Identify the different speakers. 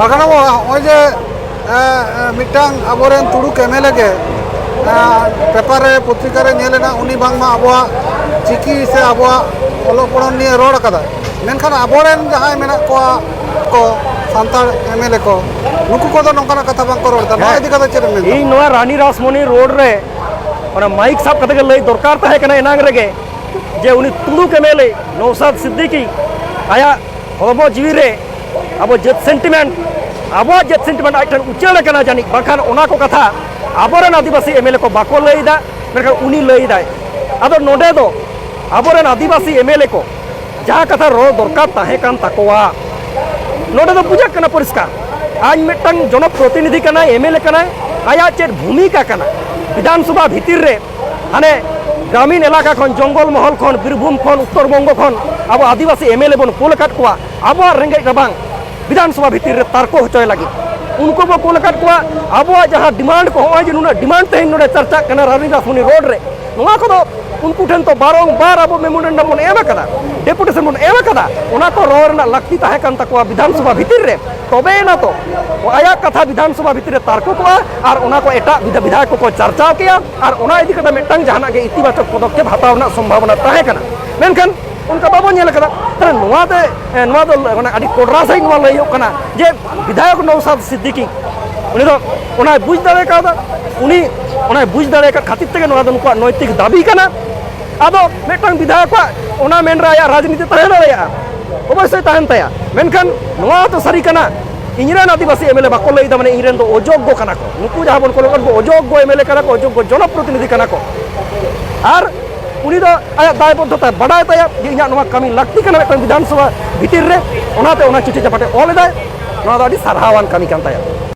Speaker 1: बागान जे मिटांग आबोरेन तुड़ुक एमएलए के पेपर रे पत्रिका रे नेलेना उनी बांगमा आबोआ चिकी से आबोआ ओलो पढ़न निये रोड कदा मेनखान आबोरेन जहां मेना को सांतार एमएलए को नुकु को तो नंकाना कथा बांग को रोडता ना इदी कदा चेर मेन
Speaker 2: इन नोआ रानी रासमणी रोड रे ओना माइक साब कते के लई दरकार ताहे कना एनांग रेगे जे उनी तुड़ुक एमएलए नौशाद सिद्दीकी आया हरबो जीवी रे अब जेत सेंटिमेंट आज ठन उचाले कना जानी बाखान ओना को कथा आबोरेन आदिवासी एमएलए को बाको लईदा मेनखान उनी लईदाय आदो नोडे दो आबोरेन आदिवासी एमएलए को जहाँ कथा रो दरकार ताहे कान ताकोवा नोडे दो बुझा कना परिष्कार आज मिटंग जनप्रतिनिधि कना एमएलए कना आया चेर भूमिका कना विधानसभा भितिर रे हाने ग्रामीण इलाका खन जंगल महल खन बीरभूम खन उत्तर बंग खन अब आदिवासी एमएलए बन कोल काट कोवा अब रेंगेज रबांग विधानसभा भितर रे तारको होचय लगी उनको बो कोल काट कोवा अब जहां डिमांड को होय जे नुना डिमांड तेन नोडे चर्चा कना रानी रासमणी रोड रे नोआ को उनको ठन तो बारंबार अब मेमोरेंडम बन एम कदा डेपुटेशन बन एम कदा ओना को रोड ना लगती ताहे कान तकवा विधानसभा भितर रे तबे ना तो आया कथा विधानसभा भितर रे तारको कोवा और ओना को एटा विधायक को चर्चा किया और ओना इदी कदा मेटंग जहाना के इतिबाचक पदक्षेप हतावना संभावना ताहे कना मेनखान उनका बाबो नेल कदा तरे नोआ दो माने आदि कोडरा सही नोआ लइयो कना जे विधायक नौशाद सिद्दीकी उनी दो ओना बुझ दाड़े कादा उनी ओना बुझ दाड़े का खातिर तके नोआ दो नुको नैतिक दाबी कना आदो मेटंग विधायक ओना मेन राया राजनीति ताहे दाड़ेया अवश्य ताहन ताया मेनखान नोआ तो सरी कना इनरेन आदिवासी एमएलए बाको लइदा माने इनरेन दो अयोग्य कना को नुकु जहां बन को अयोग्य एमएलए कना को अयोग्य जनप्रतिनिधि कना को आर उनी दो आया दायबद्धता बड़ाय ताया जे इना नोआ कमी लगती कना मेटंग विधानसभा भितिर रे ओनाते ओना चिठी चपाटे ओल दाय नोआ दो आदि सारहावान कमी कान ताया।